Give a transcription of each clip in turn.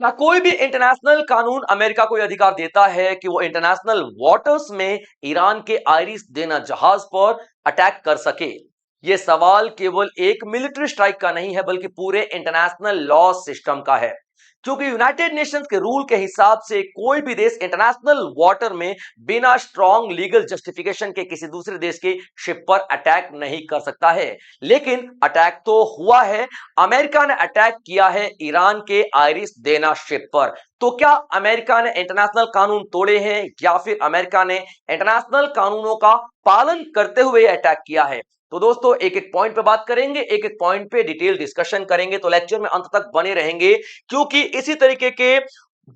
ना कोई भी इंटरनेशनल कानून अमेरिका को यह अधिकार देता है कि वो इंटरनेशनल वाटर्स में ईरान के आइरिश देना जहाज पर अटैक कर सके। यह सवाल केवल एक मिलिट्री स्ट्राइक का नहीं है बल्कि पूरे इंटरनेशनल लॉ सिस्टम का है, क्योंकि यूनाइटेड नेशंस के रूल के हिसाब से कोई भी देश इंटरनेशनल वाटर में बिना स्ट्रॉन्ग लीगल जस्टिफिकेशन के किसी दूसरे देश की शिप पर अटैक नहीं कर सकता है। लेकिन अटैक तो हुआ है। अमेरिका ने अटैक किया है ईरान के आइरिश देना शिप पर। तो क्या अमेरिका ने इंटरनेशनल कानून तोड़े हैं या फिर अमेरिका ने इंटरनेशनल कानूनों का पालन करते हुए अटैक किया है? तो दोस्तों एक एक पॉइंट पे बात करेंगे, एक एक पॉइंट पे डिटेल डिस्कशन करेंगे, तो लेक्चर में अंत तक बने रहेंगे, क्योंकि इसी तरीके के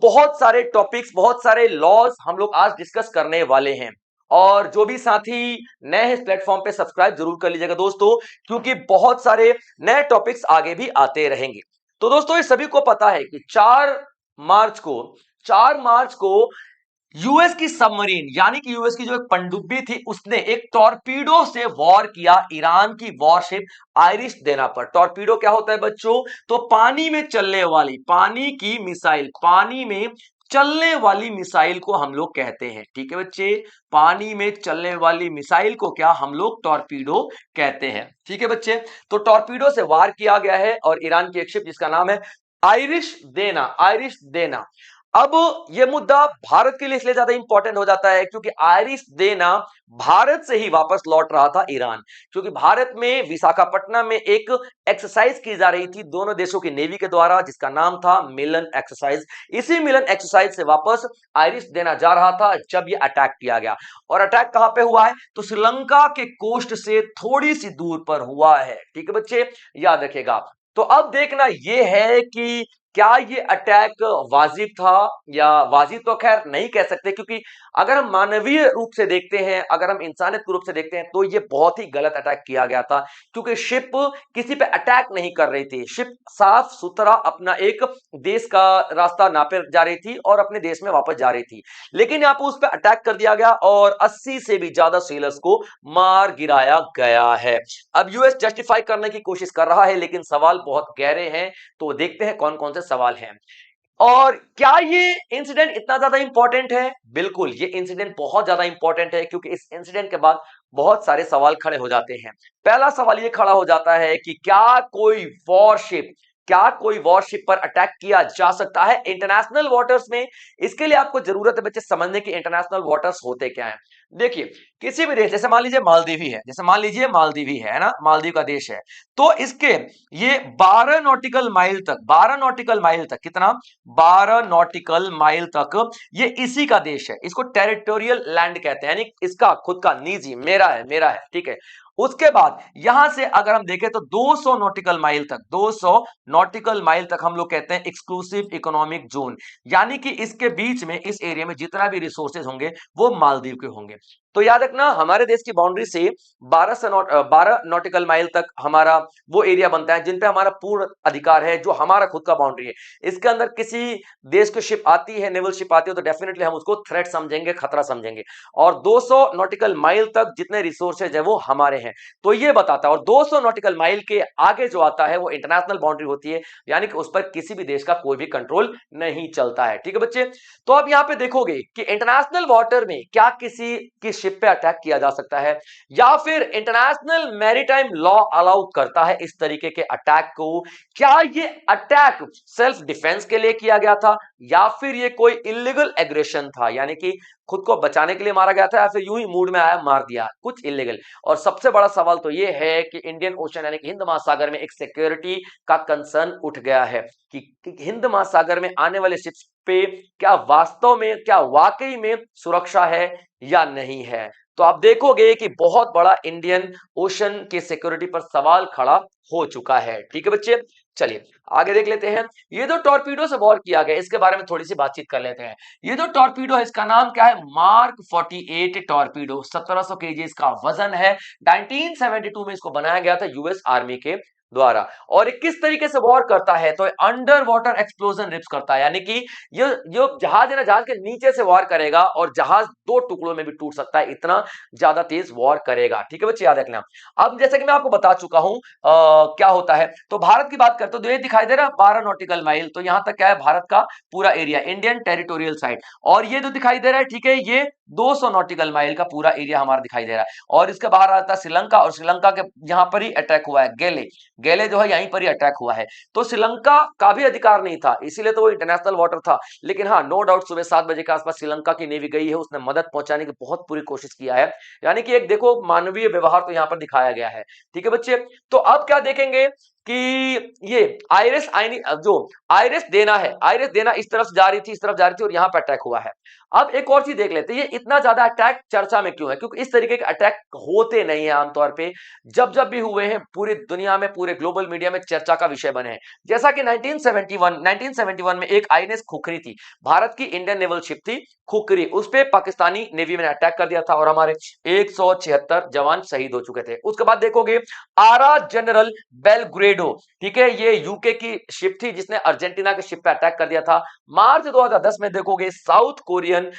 बहुत सारे टॉपिक्स, बहुत सारे लॉज हम लोग आज डिस्कस करने वाले हैं। और जो भी साथी नए हैं इस प्लेटफॉर्म पे, सब्सक्राइब जरूर कर लीजिएगा दोस्तों, क्योंकि बहुत सारे नए टॉपिक्स आगे भी आते रहेंगे। तो दोस्तों ये सभी को पता है कि 4 मार्च को यूएस की सबमरीन, यानी कि यूएस की जो एक पनडुब्बी थी, उसने एक टॉर्पीडो से वॉर किया ईरान की वॉरशिप आइरिश देना पर। टॉर्पीडो क्या होता है बच्चों? तो पानी में चलने वाली, पानी की मिसाइल, पानी में चलने वाली मिसाइल को हम लोग कहते हैं। ठीक है बच्चे, पानी में चलने वाली मिसाइल को क्या हम लोग टॉर्पीडो कहते हैं। ठीक है बच्चे, तो टॉर्पीडो से वार किया गया है और ईरान की एक शिप जिसका नाम है आइरिश देना, आइरिश देना। अब यह मुद्दा भारत के लिए इसलिए ज्यादा इंपॉर्टेंट हो जाता है क्योंकि आइरिश देना भारत से ही वापस लौट रहा था ईरान, क्योंकि भारत में विशाखापट्टनम में एक एक्सरसाइज की जा रही थी दोनों देशों की नेवी के द्वारा, जिसका नाम था मिलन एक्सरसाइज। इसी मिलन एक्सरसाइज से वापस आइरिश देना जा रहा था जब यह अटैक किया गया। और अटैक कहां पे हुआ है? तो श्रीलंका के कोस्ट से थोड़ी सी दूर पर हुआ है। ठीक है बच्चे, याद रखेगा। तो अब देखना यह है कि क्या ये अटैक वाजिब था, या वाजिब तो खैर नहीं कह सकते, क्योंकि अगर हम मानवीय रूप से देखते हैं, अगर हम इंसानियत के रूप से देखते हैं, तो ये बहुत ही गलत अटैक किया गया था, क्योंकि शिप किसी पे अटैक नहीं कर रही थी। शिप साफ सुथरा अपना एक देश का रास्ता नापे जा रही थी और अपने देश में वापस जा रही थी, लेकिन यहाँ पे उस पर अटैक कर दिया गया और 80 से भी ज्यादा सेलर्स को मार गिराया गया है। अब यूएस जस्टिफाई करने की कोशिश कर रहा है, लेकिन सवाल बहुत गहरे हैं, तो देखते हैं कौन कौन से सवाल हैं। और क्या ये इंसिडेंट इतना ज्यादा इंपॉर्टेंट है? बिल्कुल, ये इंसिडेंट बहुत ज्यादा इंपॉर्टेंट है, क्योंकि इस इंसिडेंट के बाद बहुत सारे सवाल खड़े हो जाते हैं। पहला सवाल ये खड़ा हो जाता है कि क्या कोई वॉरशिप पर अटैक किया जा सकता है इंटरनेशनल वाटर्स में? इसके लिए आपको जरूरत है बच्चे समझने की इंटरनेशनल वाटर्स होते क्या है। देखिए, किसी भी देश, जैसे मान लीजिए मालदीवी है, जैसे मान लीजिए मालदीवी है ना, मालदीव का देश है, तो इसके ये 12 नॉटिकल माइल तक, 12 नॉटिकल माइल तक, कितना? 12 नॉटिकल माइल तक ये इसी का देश है। इसको टेरिटोरियल लैंड कहते हैं, यानी इसका खुद का, निजी, मेरा है, मेरा है। ठीक है, उसके बाद यहां से अगर हम देखें तो 200 नॉटिकल माइल तक, 200 नॉटिकल माइल तक हम लोग कहते हैं एक्सक्लूसिव इकोनॉमिक जोन, यानी कि इसके बीच में, इस एरिया में जितना भी रिसोर्सेज होंगे वो मालदीव के होंगे। तो याद रखना, हमारे देश की बाउंड्री से 12 नॉटिकल माइल तक हमारा वो एरिया बनता है जिन पे हमारा पूर्ण अधिकार है, जो हमारा खुद का बाउंड्री है। इसके अंदर किसी देश की शिप आती है, नेवल शिप आती है, तो डेफिनेटली हम उसको थ्रेट समझेंगे, खतरा समझेंगे। और 200 नॉटिकल माइल तक जितने रिसोर्सेज है वो हमारे हैं, तो ये बताता है। और 200 नॉटिकल माइल के आगे जो आता है वो इंटरनेशनल बाउंड्री होती है, यानी कि उस पर किसी भी देश का कोई भी कंट्रोल नहीं चलता है। ठीक है बच्चे, तो अब यहां पे देखोगे कि इंटरनेशनल वाटर में क्या किसी की शिप पे अटैक किया जा सकता है, या फिर इंटरनेशनल मैरीटाइम लॉ अलाउ करता है इस तरीके के अटैक को? क्या ये अटैक सेल्फ डिफेंस के लिए किया गया था, या फिर ये कोई इलीगल एग्रेशन था, यानी कि खुद को बचाने के लिए मारा गया था, या फिर यूं ही मूड में आया मार दिया, कुछ इलीगल? और सबसे बड़ा सवाल तो ये है कि इंडियन ओशन यानी कि हिंद महासागर में एक सिक्योरिटी का कंसर्न उठ गया है कि हिंद महासागर में आने वाले शिप्स पे क्या वास्तव में, क्या वाकई में सुरक्षा है या नहीं है। तो आप देखोगे कि बहुत बड़ा इंडियन ओशन के सिक्योरिटी पर सवाल खड़ा हो चुका है। ठीक है बच्चे, चलिए आगे देख लेते हैं। ये जो टॉर्पीडो से वॉर किया गया, इसके बारे में थोड़ी सी बातचीत कर लेते हैं। ये जो टॉर्पीडो है, इसका नाम क्या है? Mark 48 torpedo. 1700 केजी इसका वजन है। 1972 में इसको बनाया गया था यूएस आर्मी के द्वारा। और ये किस तरीके से वॉर करता है, तो अंडर वाटर एक्सप्लोजन रिप्स करता है, यानी कि ये जहाज है ना, जहाज के नीचे से वॉर करेगा और जहाज दो टुकड़ों में भी टूट सकता है, इतना ज्यादा तेज वॉर करेगा। ठीक है बच्चे, याद रखना। अब जैसे कि मैं आपको बता चुका हूं क्या होता है, तो भारत की बात करते हो तो ये दिखाई दे रहा है 12 नॉटिकल माइल, तो यहां तक क्या है, भारत का पूरा एरिया, इंडियन टेरिटोरियल साइड। और ये जो दिखाई दे रहा है, ठीक है, ये 200 नॉटिकल माइल का पूरा एरिया हमारा दिखाई दे रहा है। और इसके बाहर आता है श्रीलंका, और श्रीलंका के यहां पर ही अटैक हुआ है, गेले गेले जो है यहीं पर ही अटैक हुआ है। तो श्रीलंका का भी अधिकार नहीं था, इसीलिए तो वो इंटरनेशनल वाटर था। लेकिन हाँ, नो डाउट सुबह 7 बजे के आसपास श्रीलंका की नेवी गई है, उसने मदद पहुंचाने की बहुत पूरी कोशिश किया है। यानी कि एक देखो मानवीय व्यवहार तो यहां पर दिखाया गया है। ठीक है बच्चे, तो अब क्या देखेंगे कि ये आइरिस आइनी जो आइरिस देना है, आइरिस देना इस तरफ जा रही थी, इस तरफ जा रही थी, और यहां पर अटैक हुआ है। अब एक और चीज देख लेते हैं, ये इतना ज्यादा अटैक चर्चा में क्यों है, क्योंकि इस तरीके के अटैक होते नहीं है आमतौर पे, जब जब भी हुए हैं पूरी दुनिया में, पूरे ग्लोबल मीडिया में चर्चा का विषय बने हैं। जैसा कि 1971 में एक आईएनएस खुखरी थी, भारत की इंडियन नेवल शिप थी खुखरी, उस पे पाकिस्तानी नेवी ने अटैक कर दिया था और हमारे 176 जवान शहीद हो चुके थे। उसके बाद देखोगे आरा जनरल बेलग्रेडो, ठीक है, ये यूके की शिप थी जिसने अर्जेंटीना के शिप पे अटैक कर दिया था। मार्च 2010 में देखोगे साउथ कोरियन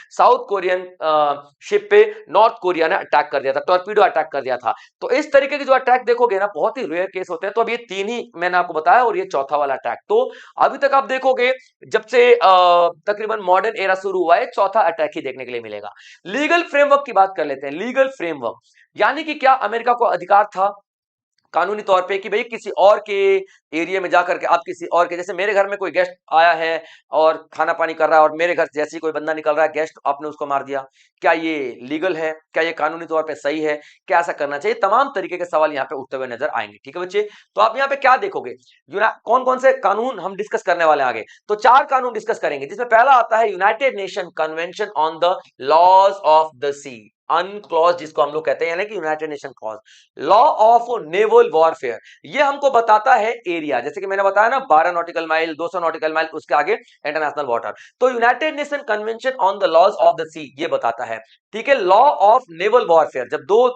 शिप पे नॉर्थ कोरिया ने अटैक कर दिया था, टॉर्पीडो अटैक कर दिया था। तो इस तरीके के जो अटैक देखोगे ना, बहुत ही रेयर केस होते हैं। तो अब ये तीन ही मैंने आपको बताया और ये चौथा वाला अटैक। तो अभी तक आप देखोगे जब से तकरीबन मॉडर्न एरा शुरू हुआ है, चौथा अटैक ही देखने के लिए मिलेगा। लीगल फ्रेमवर्क की बात कर लेते हैं। लीगल फ्रेमवर्क यानी कि क्या अमेरिका को अधिकार था कानूनी तौर पे कि भाई किसी और के एरिया में जाकर के आप किसी और के, जैसे मेरे घर में कोई गेस्ट आया है और खाना पानी कर रहा है और मेरे घर जैसे ही कोई बंदा निकल रहा है गेस्ट, आपने उसको मार दिया, क्या ये लीगल है, क्या ये कानूनी तौर पे सही है, क्या ऐसा करना चाहिए, तमाम तरीके के सवाल यहाँ पे उठते हुए नजर आएंगे। ठीक है बच्चे, तो आप यहाँ पे क्या देखोगे, कौन कौन से कानून हम डिस्कस करने वाले हैं आगे, तो 4 कानून डिस्कस करेंगे, जिसमें पहला आता है united nation convention on the laws of the sea, UNCLOS जिसको हम लोग कहते हैं, यानी कि united nation clause. Law of naval warfare, ये हमको बताता है एरिया, जैसे कि मैंने बताया ना 12 नॉटिकल माइल, 200 नॉटिकल माइल, उसके आगे इंटरनेशनल वाटर। तो United nation convention on the laws of the sea ये बताता है। ठीक है, लॉ ऑफ नेवल वॉरफेयर, जब दो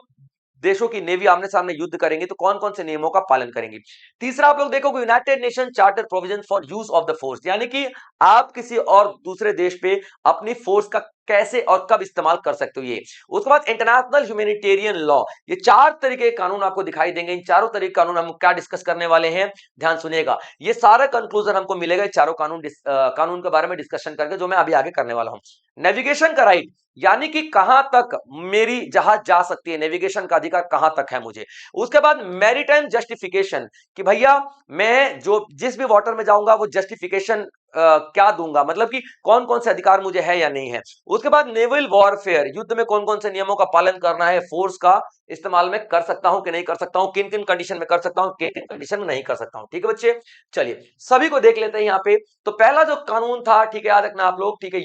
देशों की नेवी आमने सामने युद्ध करेंगे तो कौन कौन से नियमों का पालन करेंगे। तीसरा आप लोग देखोगे United nation charter provision for use of the force, यानी कि आप किसी और दूसरे देश पे अपनी फोर्स का कैसे और कब इस्तेमाल कर सकते हो ये। उसके बाद इंटरनेशनल ह्यूमैनिटेरियन लॉ, ये 4 तरीके के कानून आपको दिखाई देंगे। इन चारों तरीके कानून हम क्या डिस्कस करने वाले हैं, ध्यान सुनिएगा, ये सारा कंक्लूजन हमको मिलेगा चारों कानून के बारे में डिस्कशन करके, जो मैं अभी आगे करने वाला हूं। नेविगेशन का राइट, यानी कि कहां तक मेरी जहाज जा सकती है, नेविगेशन का अधिकार कहां तक है मुझे। उसके बाद मैरीटाइम जस्टिफिकेशन, कि भैया मैं जो जिस भी वाटर में जाऊंगा वो जस्टिफिकेशन क्या दूंगा, मतलब कि कौन कौन से अधिकार मुझे है या नहीं है। उसके बाद नेवल वॉरफेयर, युद्ध में कौन कौन से नियमों का पालन करना है, फोर्स का इस्तेमाल में कर सकता हूं कि नहीं कर सकता हूं, किन किन कंडीशन में कर सकता हूं, किन किन कंडीशन में नहीं कर सकता हूं। ठीक है बच्चे, चलिए सभी को देख लेते हैं यहाँ पे। तो पहला जो कानून था, ठीक है, याद रखना आप लोग, ठीक है,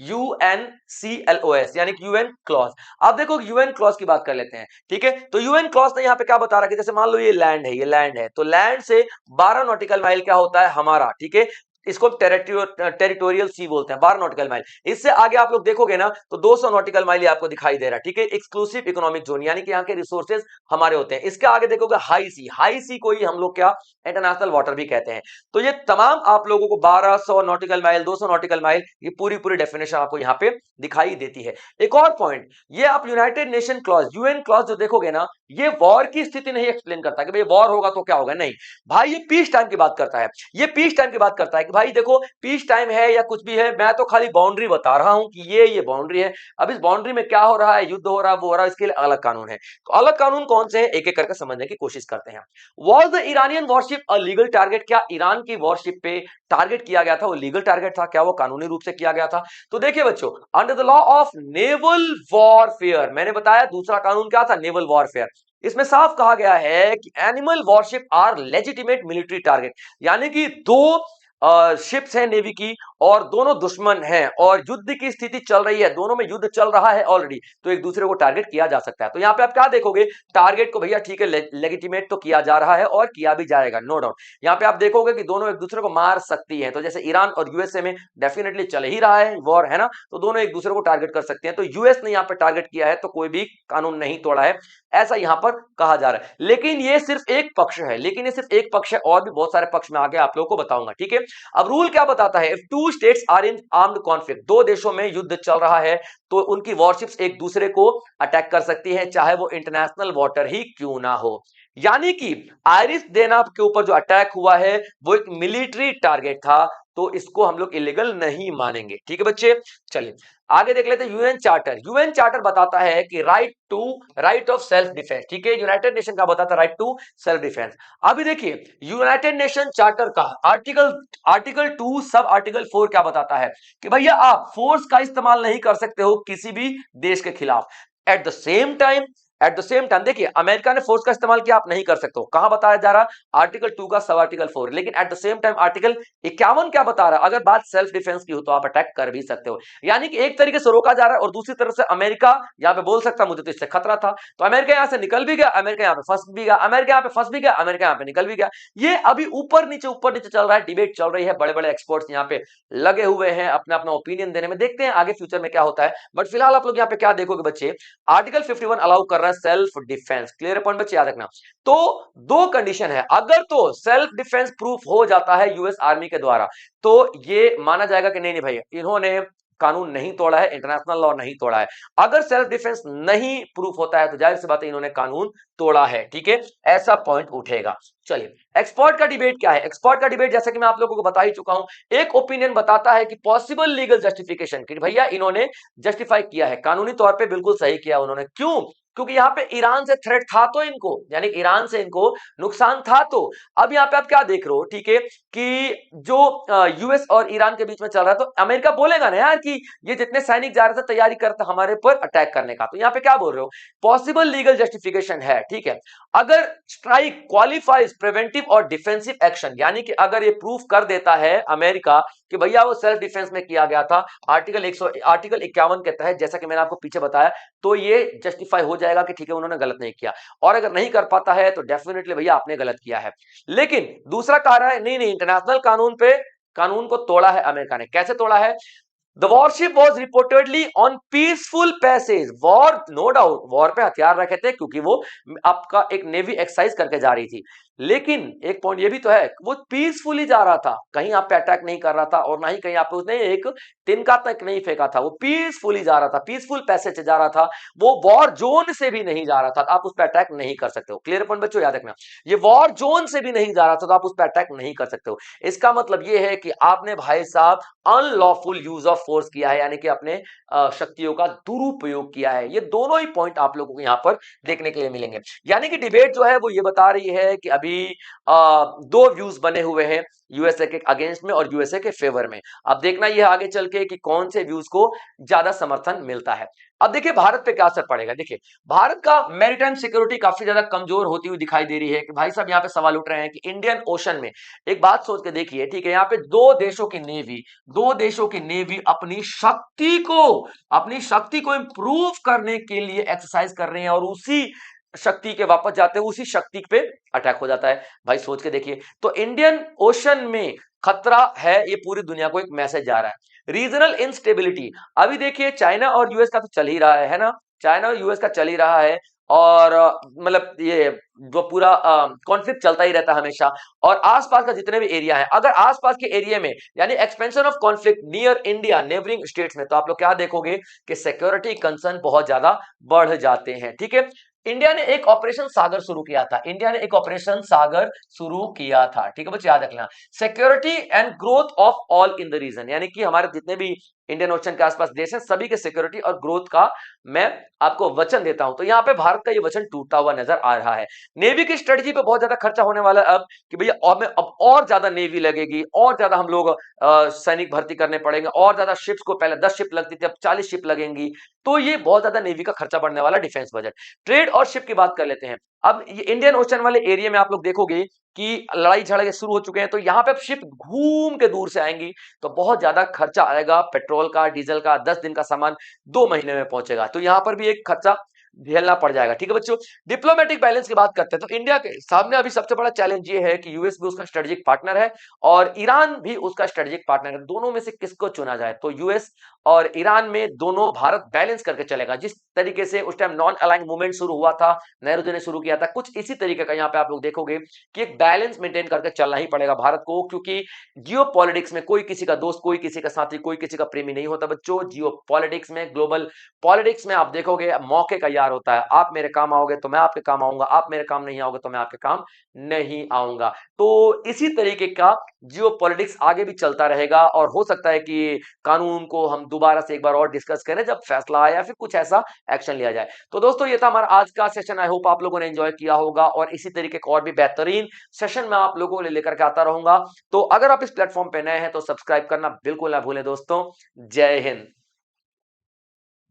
UNCLOS, यानी कि यूएन क्लॉज। अब देखो यूएन क्लॉज की बात कर लेते हैं। ठीक है, तो यूएन क्लॉज ने यहाँ पे क्या बता रहा है, जैसे मान लो ये लैंड है, ये लैंड है, तो लैंड से 12 नॉटिकल माइल क्या होता है हमारा, ठीक है, इसको टेरिटोरियल सी बोलते हैं, 12 नॉटिकल माइल। इससे आगे आप लोग देखोगे ना तो 200 नॉटिकल माइल ये आपको दिखाई दे रहा है। ठीक है, एक्सक्लूसिव इकोनॉमिक जोन, यानी कि यहाँ के रिसोर्सेज हमारे होते हैं। इसके आगे देखोगे हाई सी, हाई सी को ही हम लोग क्या इंटरनेशनल वाटर भी कहते हैं। तो ये तमाम आप लोगों को 1200 नॉटिकल माइल, 200 नॉटिकल माइल, ये पूरी पूरी डेफिनेशन आपको यहाँ पे दिखाई देती है। एक और पॉइंट, ये आप United nation clause, UN clause जो देखोगे ना, ये वॉर की स्थिति नहीं एक्सप्लेन करता कि भाई वॉर होगा तो क्या होगा, नहीं भाई, ये पीस टाइम की बात करता है। ये पीस टाइम की बात करता है कि भाई देखो पीस टाइम है या कुछ भी है, मैं तो खाली बाउंड्री बता रहा हूं कि ये बाउंड्री है, अब इस बाउंड्री में क्या हो रहा है, युद्ध हो रहा है, वो हो रहा है, इसके लिए अलग कानून है। तो अलग कानून कौन से हैं, एक एक करके समझने की कोशिश करते हैं। Was the Iranian worship a legal target, क्या ईरान की वॉरशिप पे टारगेट किया गया था, वो लीगल टारगेट था, क्या वो कानूनी रूप से किया गया था। तो देखिए बच्चों, under the law of naval warfare, मैंने बताया दूसरा कानून क्या था, नेवल वॉरफेयर, इसमें साफ कहा गया है कि enemy warship are legitimate military target, यानी कि दो शिप्स हैं नेवी की और दोनों दुश्मन हैं और युद्ध की स्थिति चल रही है, दोनों में युद्ध चल रहा है ऑलरेडी, तो एक दूसरे को टारगेट किया जा सकता है। तो यहां पे आप क्या देखोगे, टारगेट को भैया ठीक है लेजिटिमेट तो किया जा रहा है और किया भी जाएगा, नो डाउट। यहां पे आप देखोगे कि दोनों एक दूसरे को मार सकती है, तो जैसे ईरान और यूएसए में डेफिनेटली चल ही रहा है वॉर, है ना, तो दोनों एक दूसरे को टारगेट कर सकते हैं। तो यूएस ने यहां पे टारगेट किया है तो कोई भी कानून नहीं तोड़ा है, ऐसा यहां पर कहा जा रहा है। लेकिन ये सिर्फ एक पक्ष है, लेकिन ये सिर्फ एक पक्ष है, और भी बहुत सारे पक्ष में आगे आप लोगों को बताऊंगा, ठीक है। अब रूल क्या बताता है, if two states are in armed conflict, दो देशों में युद्ध चल रहा है तो उनकी वॉरशिप्स एक दूसरे को अटैक कर सकती है, चाहे वो इंटरनेशनल वाटर ही क्यों ना हो। यानी कि आयरिश देना के ऊपर जो अटैक हुआ है वो एक मिलिट्री टारगेट था, तो इसको हम लोग इलीगल नहीं मानेंगे, ठीक है बच्चे। चलिए आगे देख लेते हैं यूएन चार्टर। यूएन चार्टर बताता है कि राइट ऑफ सेल्फ डिफेंस, ठीक है, यूनाइटेड नेशन का बताता है राइट टू सेल्फ डिफेंस। अभी देखिए यूनाइटेड नेशन चार्टर का आर्टिकल 2 सब आर्टिकल 4 क्या बताता है कि भैया आप फोर्स का इस्तेमाल नहीं कर सकते हो किसी भी देश के खिलाफ। एट द सेम टाइम देखिए अमेरिका ने फोर्स का इस्तेमाल किया, आप नहीं कर सकते हो, कहां बताया जा रहा, आर्टिकल 2 का सब आर्टिकल 4। लेकिन at the same time article 51 क्या बता रहा है, अगर बात सेल्फ डिफेंस की हो तो आप अटैक कर भी सकते हो। यानी कि एक तरीके से रोका जा रहा है और दूसरी तरफ से अमेरिका यहां पे बोल सकता मुझे तो इससे खतरा था, तो अमेरिका यहां से निकल भी गया, अमेरिका यहां पे फंस भी गया, अमेरिका यहां पे फंस भी गया, अमेरिका यहां पे निकल भी गया। ये अभी ऊपर नीचे चल रहा है, डिबेट चल रही है, बड़े बड़े एक्सपर्ट्स यहां पे लगे हुए हैं अपना अपना ओपिनियन देने में, देखते हैं आगे फ्यूचर में क्या होता है। बट फिलहाल आप लोग यहां पे क्या देखोगे बच्चे, आर्टिकल 51 अलाउ कर रहा है सेल्फ डिफेंस, क्लियर पॉइंट बच्चे याद रखना। तो दो कंडीशन है, अगर तो सेल्फ डिफेंस प्रूफ हो जाता है यूएस आर्मी के द्वारा तो ये माना जाएगा कि नहीं नहीं भाई इन्होंने कानून नहीं तोड़ा है, इंटरनेशनल लॉ नहीं तोड़ा है। अगर सेल्फ डिफेंस नहीं प्रूफ होता है तो जाहिर सी बात है इन्होंने कानून तोड़ा है, ठीक है, ऐसा पॉइंट उठेगा। चलिए एक्सपर्ट का डिबेट क्या है, एक्सपर्ट का डिबेट जैसे कि मैं आप लोगों को बता ही चुका हूं, एक ओपिनियन बताता है कि पॉसिबल लीगल जस्टिफिकेशन कि भैया इन्होंने जस्टिफाई किया है कानूनी तौर पे, बिल्कुल सही किया उन्होंने। क्यों, क्योंकि यहां पे ईरान से थ्रेट था तो इनको, यानी ईरान से इनको नुकसान था। तो अब यहां पे आप क्या देख रहे हो, ठीक है, कि जो यूएस और ईरान के बीच में चल रहा है, तो अमेरिका बोलेगा ना यार कि ये जितने सैनिक जा रहे थे तैयारी करते हमारे ऊपर अटैक करने का, तो यहां पे क्या बोल रहे हो, पॉसिबल लीगल जस्टिफिकेशन है, ठीक है। अगर स्ट्राइक क्वालिफाइज प्रिवेंटिव और डिफेंसिव एक्शन, यानी कि अगर ये प्रूफ कर देता है अमेरिका कि भैया वो सेल्फ डिफेंस में किया गया था आर्टिकल 51 के तहत, जैसा कि मैंने आपको पीछे बताया, तो ये जस्टिफाई हो जाएगा कि ठीक है उन्होंने गलत नहीं किया। और अगर नहीं कर पाता है तो डेफिनेटली भैया आपने गलत किया है। लेकिन दूसरा कह रहा है नहीं नहीं इंटरनेशनल कानून पे, कानून को तोड़ा है अमेरिका ने, कैसे तोड़ा है, The warship was reportedly on peaceful passage. War no doubt war पे हथियार रखे थे क्योंकि वो आपका एक नेवी एक्सरसाइज करके जा रही थी, लेकिन एक पॉइंट ये भी तो है वो पीसफुली जा रहा था, कहीं आप पे अटैक नहीं कर रहा था और ना ही कहीं आप पे उसने एक तिनका तक नहीं फेंका था, वो पीसफुली जा रहा था, पीसफुल पैसेज से जा रहा था, वो वॉर जोन से भी नहीं जा रहा था, आप उस पर अटैक नहीं कर सकते हो। क्लियर पॉइंट बच्चों याद रखना, ये वॉर जोन से भी नहीं जा रहा था तो आप उस पर अटैक नहीं कर सकते हो। इसका मतलब ये है कि आपने भाई साहब अनलॉफुल यूज ऑफ फोर्स किया है, यानी कि अपने शक्तियों का दुरुपयोग किया है। ये दोनों ही पॉइंट आप लोगों को यहां पर देखने के लिए मिलेंगे। यानी कि डिबेट जो है वो ये बता रही है कि अभी दो व्यूज बने हुए हैं, यूएसए के अगेंस्ट में और यूएसए के फेवर में। अब देखना ये आगे चल के कि कौन से व्यूज को ज्यादा समर्थन मिलता है। अब देखिए भारत पे क्या असर पड़ेगा, देखिए भारत का मैरीटाइम सिक्योरिटी काफी ज्यादा कमजोर होती हुई दिखाई दे रही है कि भाई साहब यहाँ पे सवाल उठ रहे हैं कि इंडियन ओशन में, एक बात सोच के देखिए, ठीक है, यहाँ पे दो देशों की नेवी अपनी शक्ति को इंप्रूव करने के लिए एक्सरसाइज कर रहे हैं और उसी शक्ति के वापस जाते हैं, उसी शक्ति पे अटैक हो जाता है। भाई सोच के देखिए, तो इंडियन ओशन में खतरा है, ये पूरी दुनिया को एक मैसेज जा रहा है। रीजनल इंस्टेबिलिटी, अभी देखिए चाइना और यूएस का तो चल ही रहा है ना, चाइना और यूएस का चल ही रहा है, और मतलब ये जो पूरा कॉन्फ्लिक्ट चलता ही रहता है हमेशा। और आसपास का जितने भी एरिया है, अगर आसपास के एरिया में यानी expansion of conflict near India neighbouring states में, तो आप लोग क्या देखोगे कि सिक्योरिटी कंसर्न बहुत ज्यादा बढ़ जाते हैं, ठीक है। इंडिया ने एक ऑपरेशन सागर शुरू किया था, ठीक है बच्चे याद रखना, security and growth of all in the region, यानी कि हमारे जितने भी इंडियन ओशन के आसपास देश हैं सभी के सिक्योरिटी और ग्रोथ का मैं आपको वचन देता हूं। तो यहाँ पे भारत का ये वचन टूटा हुआ नजर आ रहा है। नेवी की स्ट्रेटजी पे बहुत ज्यादा खर्चा होने वाला है अब कि भैया अब और ज्यादा नेवी लगेगी, और ज्यादा हम लोग सैनिक भर्ती करने पड़ेंगे, और ज्यादा शिप्स को, पहले 10 शिप लगती थी अब 40 शिप लगेंगी, तो ये बहुत ज्यादा नेवी का खर्चा बढ़ने वाला डिफेंस बजट। ट्रेड और शिप की बात कर लेते हैं। अब ये इंडियन ओशन वाले एरिया में आप लोग देखोगे कि लड़ाई झगड़े शुरू हो चुके हैं, तो यहाँ पे अब शिप घूम के दूर से आएंगी, तो बहुत ज्यादा खर्चा आएगा पेट्रोल का, डीजल का। 10 दिन का सामान 2 महीने में पहुंचेगा, तो यहाँ पर भी एक खर्चा झेलना पड़ जाएगा। ठीक है बच्चों, डिप्लोमेटिक बैलेंस की बात करते हैं तो इंडिया के सामने अभी सबसे बड़ा चैलेंज ये है कि यूएस भी उसका स्ट्रेटेजिक पार्टनर है और ईरान भी उसका स्ट्रेटेजिक पार्टनर है। दोनों में से किसको चुना जाए? तो यूएस और ईरान में दोनों भारत बैलेंस करके चलेगा। जिस तरीके से उस टाइम नॉन अलाइंग मूवमेंट शुरू हुआ था, नेहरू जी ने शुरू किया था, कुछ इसी तरीके का यहाँ पे आप लोग देखोगे कि एक बैलेंस मेंटेन करके चलना ही पड़ेगा भारत को, क्योंकि जियो पॉलिटिक्स में कोई किसी का दोस्त, कोई किसी का साथी, कोई किसी का प्रेमी नहीं होता बच्चों। जियो पॉलिटिक्स में, ग्लोबल पॉलिटिक्स में आप देखोगे मौके का यार होता है। आप मेरे काम आओगे तो मैं आपके काम आऊंगा, आप मेरे काम नहीं आओगे तो मैं आपके काम नहीं आऊंगा। तो इसी तरीके का जियो पॉलिटिक्स आगे भी चलता रहेगा और हो सकता है कि कानून को हम दोबारा से एक बार और डिस्कस करें जब फैसला आए या फिर कुछ ऐसा एक्शन लिया जाए। तो दोस्तों ये था हमारा आज का सेशन। आई होप आप लोगों ने एंजॉय किया होगा और इसी तरीके का और भी बेहतरीन सेशन मैं आप लोगों को लेकर के आता रहूंगा। तो अगर आप इस प्लेटफॉर्म पे नए हैं तो सब्सक्राइब करना बिल्कुल ना भूलें दोस्तों। जय हिंद।